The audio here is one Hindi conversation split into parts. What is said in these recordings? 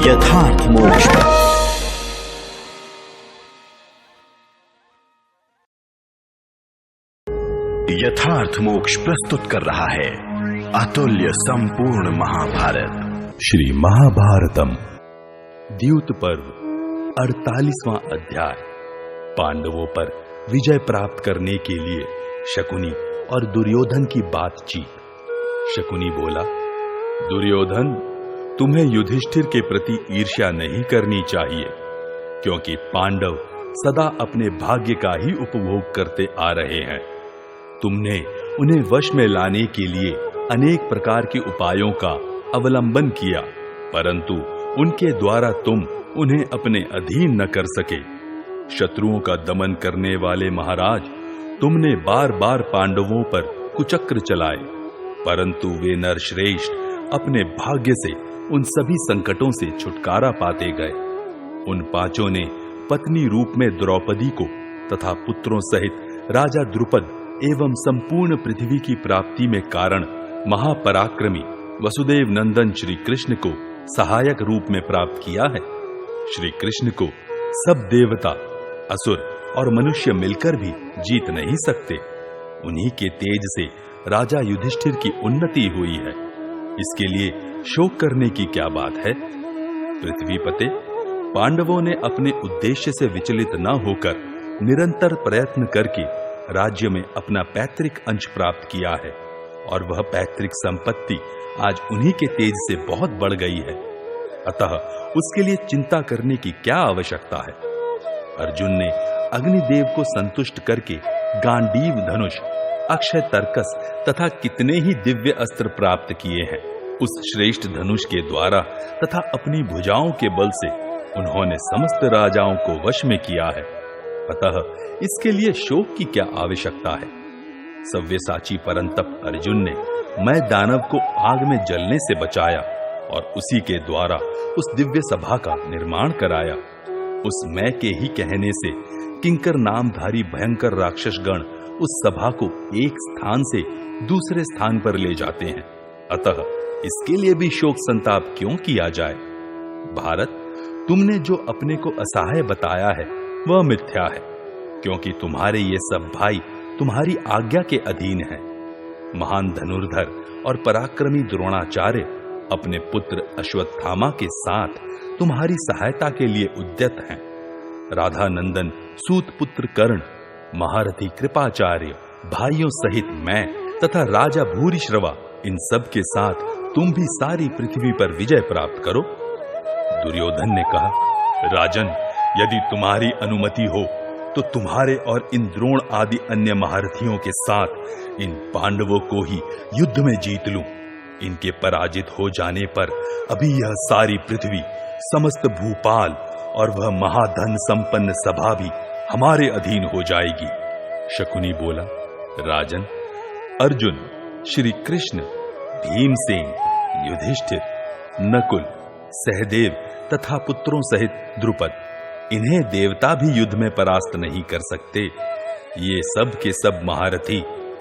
यथार्थ मोक्ष। यथार्थ मोक्ष प्रस्तुत कर रहा है अतुल्य संपूर्ण महाभारत श्री महाभारतम द्यूत पर्व 48वां अध्याय। पांडवों पर विजय प्राप्त करने के लिए शकुनी और दुर्योधन की बातचीत। शकुनी बोला, दुर्योधन, तुम्हें युधिष्ठिर के प्रति ईर्ष्या नहीं करनी चाहिए, क्योंकि पांडव सदा अपने भाग्य का ही उपभोग करते आ रहे हैं। तुमने उन्हें वश में लाने के लिए अनेक प्रकार के उपायों का अवलंबन किया, परंतु उनके द्वारा तुम उन्हें अपने अधीन न कर सके। शत्रुओं का दमन करने वाले महाराज, तुमने बार बार पांडवों पर कुचक्र चलाए, परंतु वे नरश्रेष्ठ अपने भाग्य से उन सभी संकटों से छुटकारा पाते गए। उन पांचों ने पत्नी रूप में द्रौपदी को तथा पुत्रों सहित राजा द्रुपद एवं संपूर्ण पृथ्वी की प्राप्ति में कारण महापराक्रमी वसुदेव नंदन श्री कृष्ण को सहायक रूप में प्राप्त किया है। श्री कृष्ण को सब देवता, असुर और मनुष्य मिलकर भी जीत नहीं सकते। उन्हीं के तेज से राजा युधिष्ठिर की उन्नति हुई है। इसके लिए शोक करने की क्या बात है? पृथ्वीपते, पांडवों ने अपने उद्देश्य से विचलित न होकर निरंतर प्रयत्न करके राज्य में अपना पैतृक अंश प्राप्त किया है, और वह पैतृक संपत्ति आज उन्हीं के तेज से बहुत बढ़ गई है। अतः उसके लिए चिंता करने की क्या आवश्यकता है? अर्जुन ने अग्निदेव को संतुष्ट करके गांडीव धनुष, अक्षय तर्कस तथा कितने ही दिव्य अस्त्र प्राप्त किए हैं। उस श्रेष्ठ धनुष के द्वारा तथा अपनी भुजाओं के बल से उन्होंने समस्त राजाओं को वश में किया है। अतः इसके लिए शोक की क्या आवश्यकता है? सव्यसाची परंतप अर्जुन ने मैं दानव को आग में जलने से बचाया और उसी के द्वारा उस दिव्य सभा का निर्माण कराया। उस मैं के ही कहने से किंकर नामधारी भयंकर राक्षस गण उस सभा को एक स्थान से दूसरे स्थान पर ले जाते हैं। अतः इसके लिए भी शोक संताप क्यों किया जाए? भारत, तुमने जो अपने को असहाय बताया है वह मिथ्या है, क्योंकि तुम्हारे ये सब भाई तुम्हारी आज्ञा के अधीन हैं। महान धनुर्धर और पराक्रमी द्रोणाचार्य अपने पुत्र अश्वत्थामा के साथ तुम्हारी सहायता के लिए उद्यत हैं। राधा नंदन सूत पुत्र कर्ण, महारथी कृपाचार्य, भाइयों सहित मैं तथा राजा भूरिश्रवा, इन सब के साथ तुम भी सारी पृथ्वी पर विजय प्राप्त करो। दुर्योधन ने कहा, राजन, यदि तुम्हारी अनुमति हो तो तुम्हारे और इन द्रोण आदि अन्य महारथियों के साथ इन पांडवों को ही युद्ध में जीत लूं। इनके पराजित हो जाने पर अभी यह सारी पृथ्वी, समस्त भूपाल और वह महाधन संपन्न सभा भी हमारे अधीन हो जाएगी। शकुनी बोला, राजन, अर्जुन, श्री कृष्ण, भीमसेन, युधिष्ठिर, नकुल, सहदेव तथा पुत्रों सहित द्रुपद, इन्हें देवता भी युद्ध में परास्त नहीं कर सकते। ये सब के सब महारथी,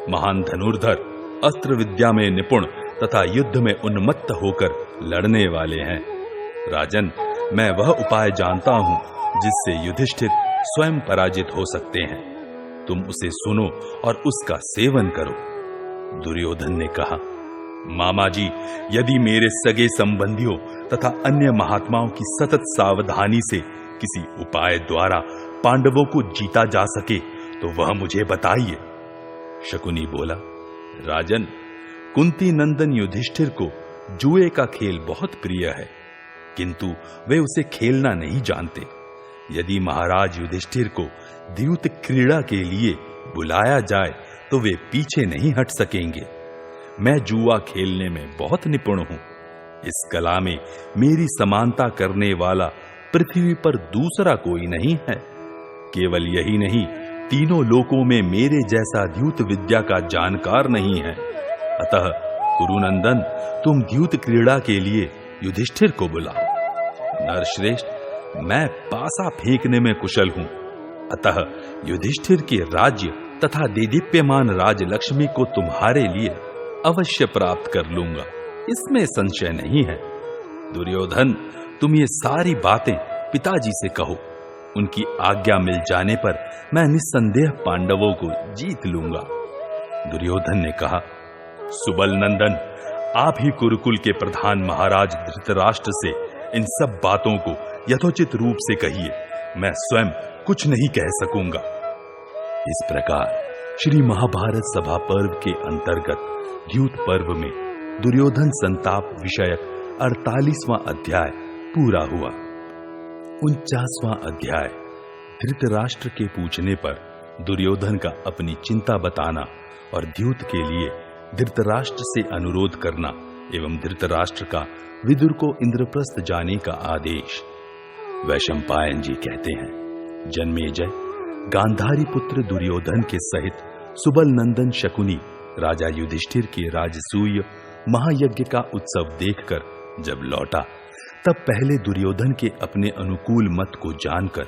महान धनुर्धर, अस्त्र विद्या में निपुण तथा युद्ध में उन्मत्त होकर लड़ने वाले हैं। राजन, मैं वह उपाय जानता हूं जिससे युधिष्ठिर स्वयं पराजित हो सकते हैं। तुम उसे सुनो और उसका सेवन करो। दुर्योधन ने कहा, मामा जी, यदि मेरे सगे संबंधियों तथा अन्य महात्माओं की सतत सावधानी से किसी उपाय द्वारा पांडवों को जीता जा सके तो वह मुझे बताइए। शकुनी बोला, राजन, कुंती नंदन युधिष्ठिर को जुए का खेल बहुत प्रिय है, किंतु वे उसे खेलना नहीं जानते। यदि महाराज युधिष्ठिर को द्यूत क्रीड़ा के लिए बुलाया जाए तो वे पीछे नहीं हट सकेंगे। मैं जुआ खेलने में बहुत निपुण हूं। इस कला में मेरी समानता करने वाला पृथ्वी पर दूसरा कोई नहीं है। केवल यही नहीं, तीनों लोकों में मेरे जैसा द्यूत विद्या का जानकार नहीं है। अतः कुरुनंदन, तुम द्यूत क्रीड़ा के लिए युधिष्ठिर को बुलाओ। नरश्रेष्ठ, मैं पासा फेंकने में कुशल हूं, अतः युधिष्ठिर के राज्य तथा देदीप्यमान राजलक्ष्मी को तुम्हारे लिए अवश्य प्राप्त कर लूंगा, इसमें संशय नहीं है। दुर्योधन, तुम ये सारी बातें पिताजी से कहो। उनकी आज्ञा मिल जाने पर मैं निस्संदेह पांडवों को जीत लूंगा। दुर्योधन ने कहा, सुबल नंदन, आप ही कुरुकुल के प्रधान महाराज धृतराष्ट्र से इन सब बातों को यथोचित रूप से कहिए, मैं स्वयं कुछ नहीं कह सकूंगा। इस प्रकार श्री महाभारत सभा पर्व के अंतर्गत द्यूत पर्व में दुर्योधन संताप विषयक 48वां अध्याय पूरा हुआ। 49वां अध्याय धृतराष्ट्र के पूछने पर दुर्योधन का अपनी चिंता बताना और द्यूत के लिए धृतराष्ट्र से अनुरोध करना एवं धृतराष्ट्र का विदुर को इंद्रप्रस्थ जाने का आदेश। वैशंपायन जी कहते हैं, जन्मेजय, गांधारी पुत्र दुर्योधन के सहित सुबल नंदन शकुनी राजा युधिष्ठिर के राजसूय महायज्ञ का उत्सव देखकर जब लौटा, तब पहले दुर्योधन के अपने अनुकूल मत को जानकर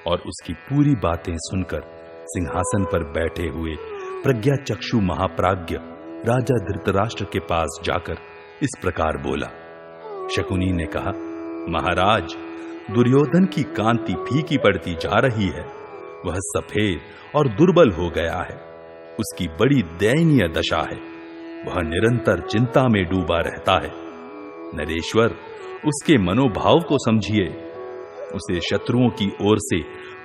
और उसकी पूरी बातें सुनकर सिंहासन पर बैठे हुए प्रज्ञा चक्षु महाप्राज्ञ राजा धृतराष्ट्र के पास जाकर इस प्रकार बोला। शकुनी ने कहा, महाराज, दुर्योधन की कांति फीकी पड़ती जा रही है। वह सफेद और दुर्बल हो गया है। उसकी बड़ी दयनीय दशा है। वह निरंतर चिंता में डूबा रहता है। नरेश्वर, उसके मनोभाव को समझिए। उसे शत्रुओं की ओर से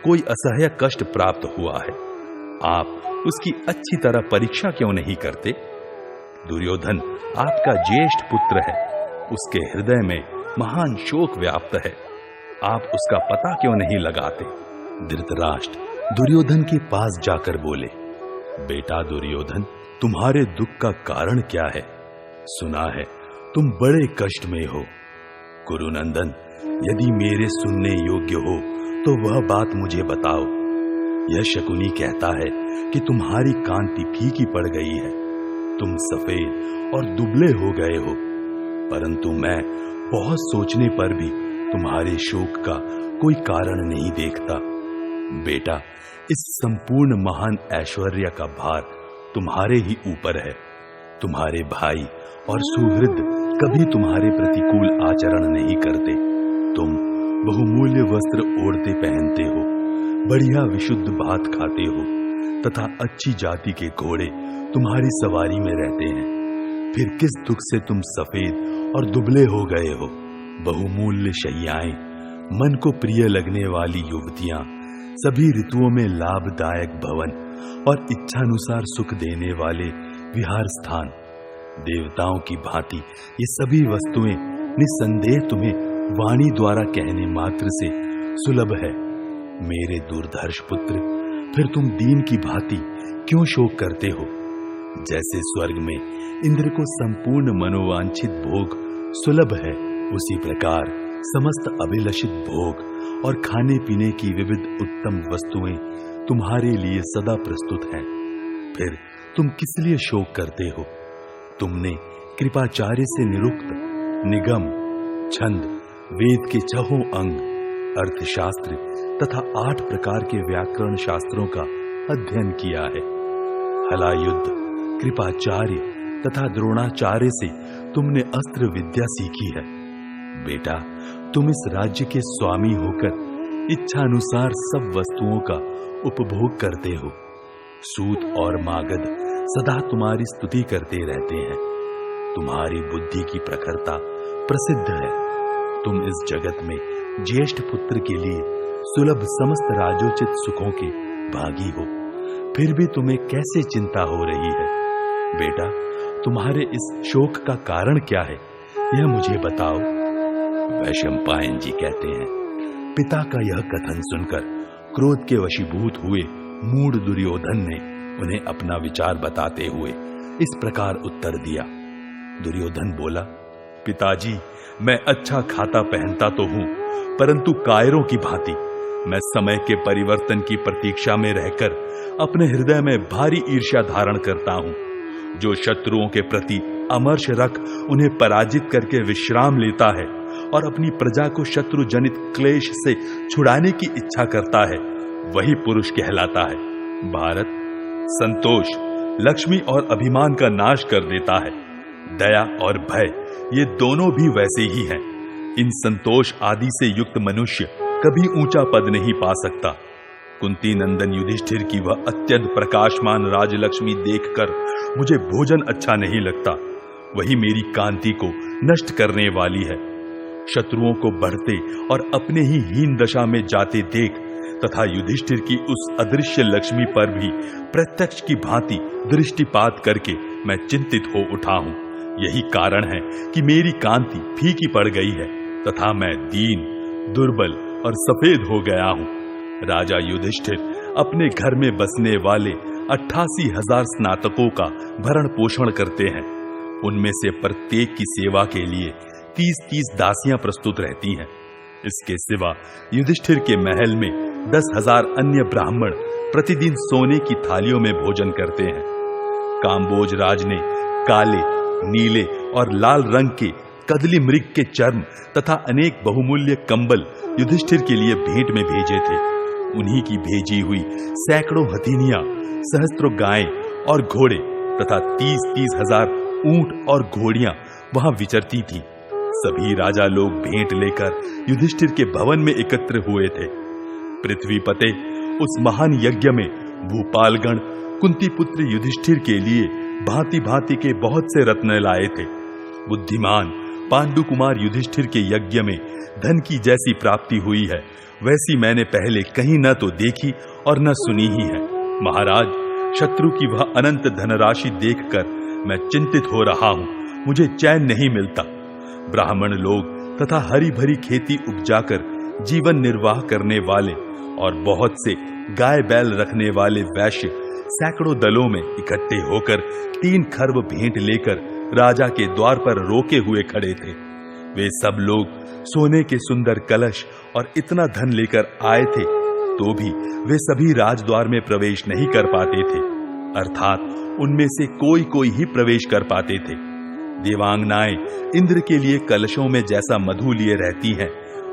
कोई असह्य कष्ट प्राप्त हुआ है। आप उसकी अच्छी तरह परीक्षा क्यों नहीं करते? दुर्योधन आपका ज्येष्ठ पुत्र है। उसके हृदय में महान शोक व्याप्त है। आप उसका पता क्यों नहीं लगाते? धृतराष्ट्र दुर्योधन के पास जाकर बोले, बेटा दुर्योधन, तुम्हारे दुख का कारण क्या है? सुना है तुम बड़े कष्ट में हो। कुरुनंदन, यदि मेरे सुनने योग्य हो तो वह बात मुझे बताओ। यह शकुनी कहता है कि तुम्हारी कांति फीकी पड़ गई है। तुम सफेद और दुबले हो गए हो, परंतु मैं बहुत सोचने पर भी तुम्हारे शोक का कोई कारण नहीं देखता। बेटा, इस संपूर्ण महान ऐश्वर्य का भार तुम्हारे ही ऊपर है। तुम्हारे भाई और सुहृद कभी तुम्हारे प्रतिकूल आचरण नहीं करते। तुम बहुमूल्य वस्त्र ओढ़ते पहनते हो, बढ़िया विशुद्ध भात खाते हो तथा अच्छी जाति के घोड़े तुम्हारी सवारी में रहते हैं। फिर किस दुख से तुम सफेद और दुबले हो गए हो? बहुमूल्य शैयाएं, मन को प्रिय लगने वाली युवतियां, सभी ऋतुओं में लाभदायक भवन और इच्छानुसार सुख देने वाले विहार स्थान, देवताओं की भांति ये सभी वस्तुएं निस्संदेह तुम्हें वाणी द्वारा कहने मात्र से सुलभ है। मेरे दुर्धर्ष पुत्र, फिर तुम दीन की भांति क्यों शोक करते हो? जैसे स्वर्ग में इंद्र को संपूर्ण मनोवांछित भोग सुलभ है, उसी प्रकार समस्त अभिलषित भोग और खाने पीने की विविध उत्तम वस्तुएं तुम्हारे लिए सदा प्रस्तुत हैं। फिर तुम किस लिए शोक करते हो? तुमने कृपाचार्य से निरुक्त निगम, छंद, वेद के 6 अंग, अर्थशास्त्र तथा 8 प्रकार के व्याकरण शास्त्रों का अध्ययन किया है। हलायुद्ध, कृपाचार्य तथा द्रोणाचार्य से तुमने अस्त्र विद्या सीखी है। बेटा, तुम इस राज्य के स्वामी होकर इच्छानुसार सब वस्तुओं का उपभोग करते हो। सूत और मागध सदा तुम्हारी स्तुति करते रहते हैं। तुम्हारी बुद्धि की प्रखरता प्रसिद्ध है। तुम इस जगत में ज्येष्ठ पुत्र के लिए सुलभ समस्त राजोचित सुखों के भागी हो, फिर भी तुम्हें कैसे चिंता हो रही है? बेटा, तुम्हारे इस शोक का कारण क्या है, यह मुझे बताओ। वैशंपायन जी कहते हैं, पिता का यह कथन सुनकर क्रोध के वशीभूत हुए मूढ़ दुर्योधन ने उन्हें अपना विचार बताते हुए इस प्रकार उत्तर दिया। दुर्योधन बोला, पिताजी, मैं अच्छा खाता पहनता तो हूं, परंतु कायरों की भांति मैं समय के परिवर्तन की प्रतीक्षा में रहकर अपने हृदय में भारी ईर्ष्या धारण करता हूं। जो शत्रुओं के प्रति अमर्ष रख उन्हें पराजित करके विश्राम लेता है और अपनी प्रजा को शत्रु जनित क्लेश से छुड़ाने की इच्छा करता है, वही पुरुष कहलाता है। भारत संतोष लक्ष्मी और अभिमान का नाश कर देता है। दया और भय ये दोनों भी वैसे ही हैं। इन संतोष आदि से युक्त मनुष्य कभी ऊंचा पद नहीं पा सकता। कुंती नंदन युधिष्ठिर की वह अत्यंत प्रकाशमान राजलक्ष्मी देखकर मुझे भोजन अच्छा नहीं लगता। वही मेरी कांति को नष्ट करने वाली है। शत्रुओं को बढ़ते और अपने ही हीन दशा में जाते देख तथा युधिष्ठिर की उस अदृश्य लक्ष्मी पर भी प्रत्यक्ष की भांति दृष्टिपात करके मैं चिंतित हो उठा हूं। यही कारण है कि मेरी कांति फीकी पड़ गई है तथा मैं दीन, दुर्बल और सफेद हो गया हूं। राजा युधिष्ठिर अपने घर में बसने वाले 88,000 स्नातकों का भरण पोषण करते हैं। उनमें से प्रत्येक की सेवा के लिए 30-30 दासियां प्रस्तुत रहती हैं। इसके सिवा युधिष्ठिर के महल में 10,000 अन्य ब्राह्मण प्रतिदिन सोने की थालियों में भोजन करते हैं। काम्बोज राज ने काले, नीले और लाल रंग के कदली मृग के चर्म तथा अनेक बहुमूल्य कंबल युधिष्ठिर के लिए भेंट में भेजे थे। उन्हीं की भेजी हुई सैकड़ों हथीनियां, सहस्त्रों गायें और घोड़े तथा 30-30 हजार ऊंट और घोड़ियां वहां विचरती थीं। सभी राजा लोग भेंट लेकर युधिष्ठिर के भवन में एकत्र हुए थे। पृथ्वीपते उस महान यज्ञ में भूपालगण कुंती पुत्र युधिष्ठिर के लिए भांति भांति के बहुत से रत्न लाए थे। बुद्धिमान पांडु कुमार युधिष्ठिर के यज्ञ में धन की जैसी प्राप्ति हुई है, वैसी मैंने पहले कहीं न तो देखी और न सुनी ही है। महाराज, शत्रु की वह अनंत धनराशि देखकर मैं चिंतित हो रहा हूं। मुझे चैन नहीं मिलता। ब्राह्मण लोग तथा हरी भरी खेती उपजाकर जीवन निर्वाह करने वाले और बहुत से गाय बैल रखने वाले वैश्य सैकड़ों दलों में इकट्ठे होकर 3 खर्व भेंट लेकर राजा के द्वार पर रोके हुए खड़े थे। वे सब लोग सोने के सुंदर कलश और इतना धन लेकर आए थे, तो भी वे सभी राजद्वार में प्रवेश नहीं कर पाते थे। अर्थात उनमें से कोई कोई ही प्रवेश कर पाते थे। देवांगनाएं इंद्र के लिए कलशों में जैसा मधु लिए रहती हैं,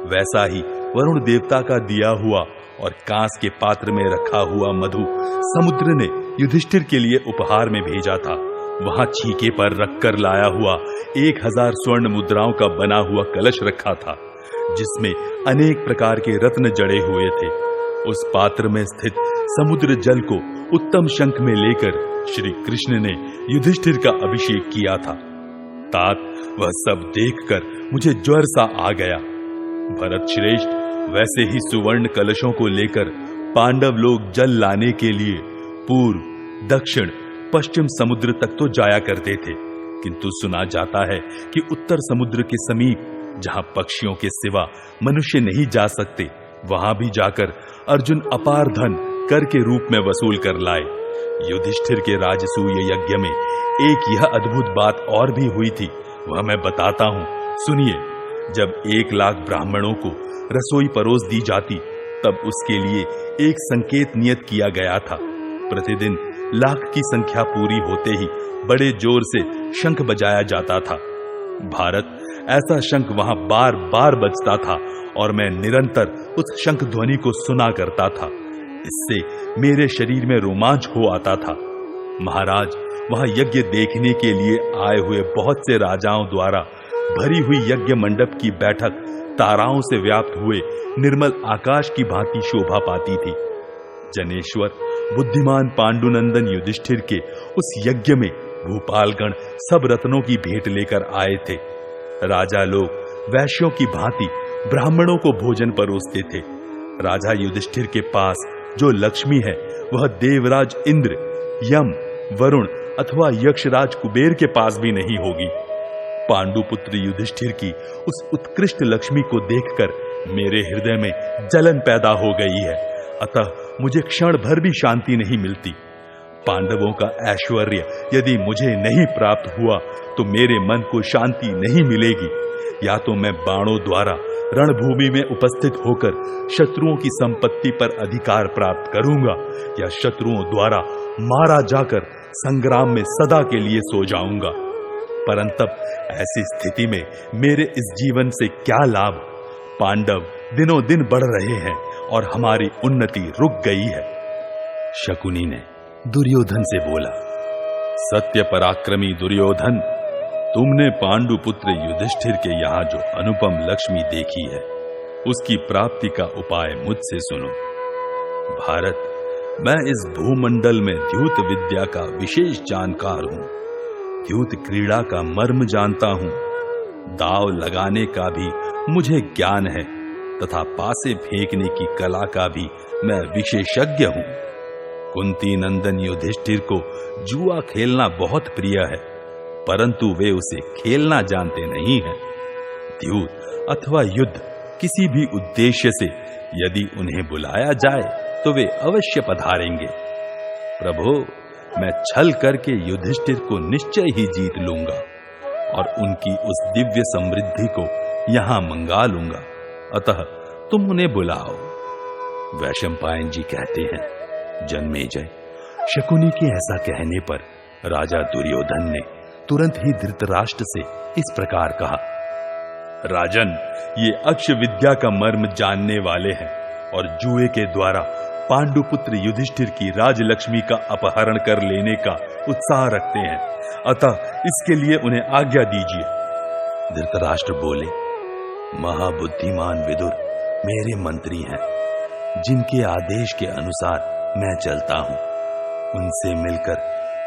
वैसा ही वरुण देवता का दिया हुआ और कांस के पात्र में रखा हुआ मधु समुद्र ने युधिष्ठिर के लिए उपहार में भेजा था। वहां छीके पर रखकर लाया हुआ 1000 स्वर्ण मुद्राओं का बना हुआ कलश रखा था, जिसमें अनेक प्रकार के रत्न जड़े हुए थे। उस पात्र में स्थित समुद्र जल को उत्तम शंख में लेकर श्री कृष्ण ने युधिष्ठिर का अभिषेक किया था। तात, वह सब देखकर मुझे ज्वर सा आ गया। भरत श्रेष्ठ, वैसे ही सुवर्ण कलशों को लेकर पांडव लोग जल लाने के लिए पूर्व, दक्षिण, पश्चिम समुद्र तक तो जाया करते थे, किंतु सुना जाता है कि उत्तर समुद्र के समीप, जहां पक्षियों के सिवा मनुष्य नहीं जा सकते, वहां भी जाकर अर्जुन अपार धन कर के रूप में वसूल कर लाए। युधिष्ठिर के राजसूय यज्ञ में एक यह अद्भुत बात और भी हुई थी, वह मैं बताता हूं, सुनिए। जब 1 लाख ब्राह्मणों को रसोई परोस दी जाती, तब उसके लिए एक संकेत नियत किया गया था। प्रतिदिन लाख की संख्या पूरी होते ही बड़े जोर से शंख बजाया जाता था। भारत, ऐसा शंख वहां बार बार बजता था और मैं निरंतर उस शंख ध्वनि को सुना करता था। इससे मेरे शरीर में रोमांच हो आता था। महाराज, वहां यज्ञ देखने के लिए आए हुए बहुत से राजाओं द्वारा भरी हुई यज्ञ मंडप की बैठक ताराओं से व्याप्त हुए निर्मल आकाश की भांति शोभा पाती थी। जनेश्वर बुद्धिमान पांडुनंदन युधिष्ठिर के उस यज्ञ में भूपालगण सब रत्नों की भेंट लेकर आए थे। राजा लोग वैश्यों की भांति ब्राह्मणों को भोजन परोसते थे। राजा युधिष्ठिर के पास जो लक्ष्मी है, वह देवराज इंद्र, यम, वरुण अथवा यक्षराज कुबेर के पास भी नहीं होगी। पांडुपुत्र युधिष्ठिर की उस उत्कृष्ट लक्ष्मी को देखकर मेरे हृदय में जलन पैदा हो गई है, अतः मुझे क्षण भर भी शांति नहीं मिलती। पांडवों का ऐश्वर्य यदि मुझे नहीं प्राप्त हुआ तो मेरे मन को शांति नहीं मिलेगी। या तो मैं बाणों द्वारा रणभूमि में उपस्थित होकर शत्रुओं की संपत्ति पर अधिकार प्राप्त करूंगा, या शत्रुओं द्वारा मारा जाकर संग्राम में सदा के लिए सो जाऊंगा। परंतु ऐसी स्थिति में मेरे इस जीवन से क्या लाभ? पांडव दिनों दिन बढ़ रहे हैं और हमारी उन्नति रुक गई है। शकुनी ने दुर्योधन से बोला, सत्य पराक्रमी दुर्योधन, तुमने पांडुपुत्र युधिष्ठिर के यहाँ जो अनुपम लक्ष्मी देखी है, उसकी प्राप्ति का उपाय मुझसे सुनो। भारत, मैं इस भूमंडल में द्यूत विद्या का विशेष जानकार हूं। द्यूत क्रीड़ा का मर्म जानता हूं। दाव लगाने का भी मुझे ज्ञान है तथा पासे फेंकने की कला का भी मैं विशेषज्ञ हूं। कुंती नंदन युधिष्ठिर को जुआ खेलना बहुत प्रिय है, परंतु वे उसे खेलना जानते नहीं हैं। द्यूत अथवा युद्ध किसी भी उद्देश्य से यदि उन्हें बुलाया जाए तो वे अवश्य पधारेंगे। प्रभु, मैं छल करके युधिष्ठिर को निश्चय ही जीत लूंगा और उनकी उस दिव्य समृद्धि को यहां मंगा लूंगा। अतः तुम उन्हें बुलाओ। वैशंपायन जी कहते हैं, जन्मेजय, शकुनी के ऐसा कहने पर राजा दुर्योधन ने तुरंत ही धृतराष्ट्र से इस प्रकार कहा, राजन, ये अक्ष विद्या का मर्म जानने वाले हैं और जुए के द्वारा पांडुपुत्र युधिष्ठिर की राजलक्ष्मी का अपहरण कर लेने का उत्साह रखते हैं, अतः इसके लिए उन्हें आज्ञा दीजिए। धृतराष्ट्र बोले, महाबुद्धिमान विदुर मेरे मंत्री हैं, जिनके आदेश के अनुसार मैं चलता हूं। उनसे मिलकर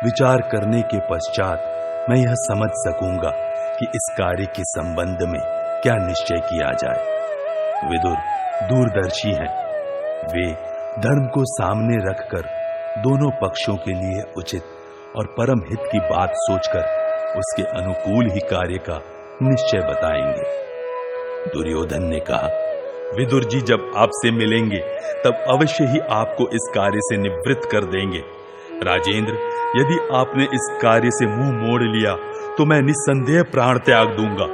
विचार करने के पश्चात मैं यह समझ सकूंगा कि इस कार्य के संबंध में क्या निश्चय किया जाए। विदुर दूरदर्शी हैं। वे धर्म को सामने रखकर दोनों पक्षों के लिए उचित और परम हित की बात सोचकर उसके अनुकूल ही कार्य का निश्चय बताएंगे। दुर्योधन ने कहा, विदुर जी जब आपसे मिलेंगे तब अवश्य ही आपको इस कार्य से निवृत्त कर देंगे। राजेंद्र, यदि आपने इस कार्य से मुंह मोड़ लिया तो मैं निस्संदेह प्राण त्याग दूंगा।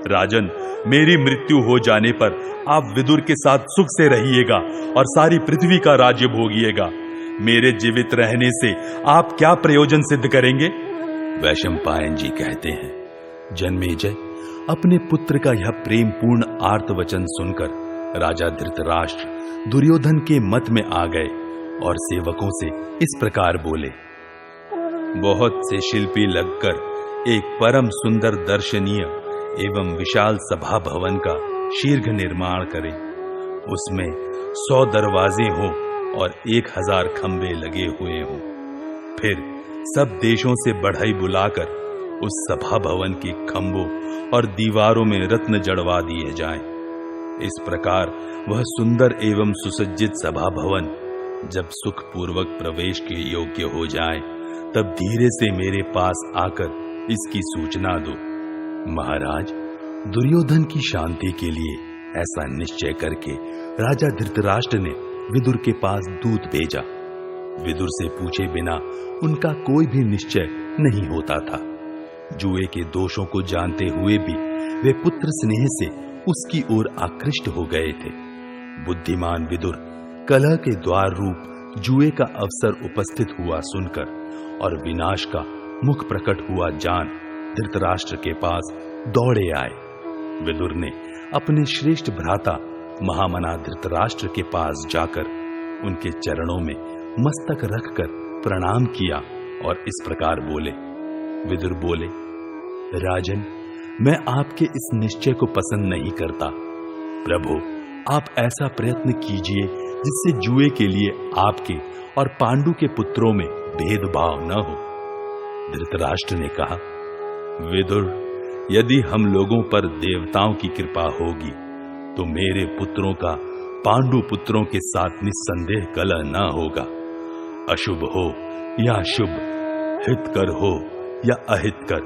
राजन, मेरी मृत्यु हो जाने पर आप विदुर के साथ सुख से रहिएगा और सारी पृथ्वी का राज्य भोगिएगा। मेरे जीवित रहने से आप क्या प्रयोजन सिद्ध करेंगे? वैशंपायन जी कहते हैं, जन्मेजय, अपने पुत्र का यह प्रेम पूर्ण आर्त वचन सुनकर राजा धृतराष्ट्र दुर्योधन के मत में आ गए और सेवकों से इस प्रकार बोले, बहुत से शिल्पी लगकर एक परम सुंदर दर्शनीय एवं विशाल सभा भवन का शीघ्र निर्माण करें। उसमें 100 दरवाजे हों और 1000 खंबे लगे हुए हों। फिर सब देशों से बढ़ई बुलाकर उस सभा भवन के खंभों और दीवारों में रत्न जड़वा दिए जाएं। इस प्रकार वह सुंदर एवं सुसज्जित सभा भवन जब सुखपूर्वक प्रवेश के योग्य हो जाए तब धीरे से मेरे पास आकर इसकी सूचना दो। महाराज, दुर्योधन की शांति के लिए ऐसा निश्चय करके राजा धृतराष्ट्र ने विदुर के पास दूत भेजा। विदुर से पूछे बिना उनका कोई भी निश्चय नहीं होता था। जुए के दोषों को जानते हुए भी वे पुत्र स्नेह से उसकी ओर आकृष्ट हो गए थे। बुद्धिमान विदुर कलह के द्वार रूप जुए का अवसर उपस्थित हुआ सुनकर और विनाश का मुख प्रकट हुआ जान धृतराष्ट्र के पास दौड़े आए। विदुर ने अपने श्रेष्ठ भ्राता महामना धृतराष्ट्र के पास जाकर उनके चरणों में मस्तक रखकर प्रणाम किया और इस प्रकार बोले। विदुर बोले, राजन, मैं आपके इस निश्चय को पसंद नहीं करता। प्रभु, आप ऐसा प्रयत्न कीजिए जिससे जुए के लिए आपके और पांडु के पुत्रों में भेदभाव न हो। धृतराष्ट्र ने कहा, विदुर, यदि हम लोगों पर देवताओं की कृपा होगी तो मेरे पुत्रों का पांडु पुत्रों के साथ निस्संदेह कलह न होगा। अशुभ हो या शुभ, हितकर हो या अहितकर,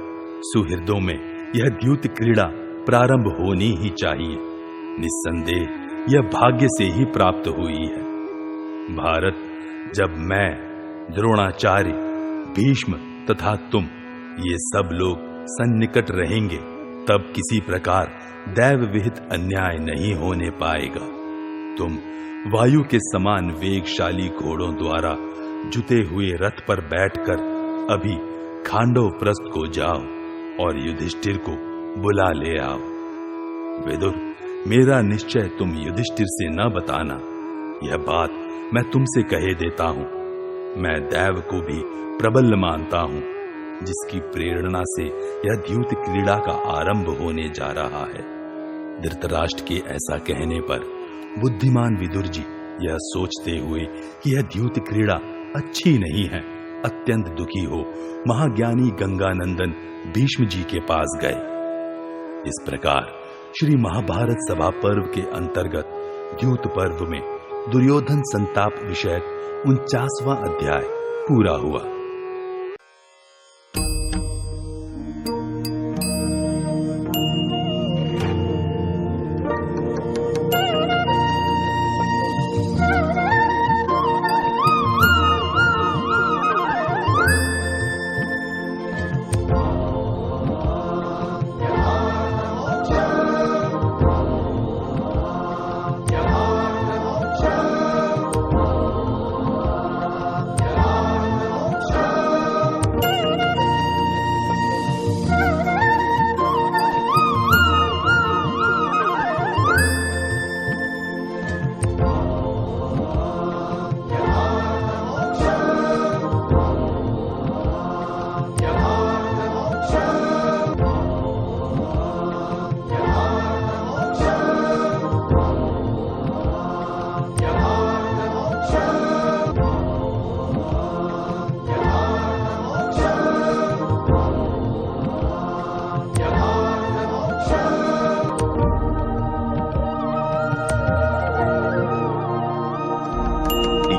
सुहृदों में यह द्यूत क्रीड़ा प्रारंभ होनी ही चाहिए। निस्संदेह यह भाग्य से ही प्राप्त हुई है। भारत, जब मैं, द्रोणाचार्य भीष्म तथा तुम ये सब लोग सन्निकट रहेंगे, तब किसी प्रकार दैव विहित अन्याय नहीं होने पाएगा। तुम वायु के समान वेगशाली घोड़ों द्वारा जुते हुए रथ पर बैठकर अभी खांडव प्रस्थ को जाओ और युधिष्ठिर को बुला ले आओ। विदुर, मेरा निश्चय तुम युधिष्ठिर से न बताना, यह बात मैं तुमसे कहे देता हूं। मैं दैव को भी प्रबल मानता हूं, जिसकी प्रेरणा से यह द्यूत क्रीड़ा का आरंभ होने जा रहा है। धृतराष्ट्र के ऐसा कहने पर बुद्धिमान विदुर जी यह सोचते हुए कि यह द्यूत क्रीड़ा अच्छी नहीं है, अत्यंत दुखी हो महाज्ञानी गंगानंदन भीष्म जी के पास गए। इस प्रकार श्री महाभारत सभा पर्व के अंतर्गत द्यूत पर्व में दुर्योधन संताप विषयक 49वां अध्याय पूरा हुआ।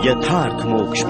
यथार्थ मोक्ष।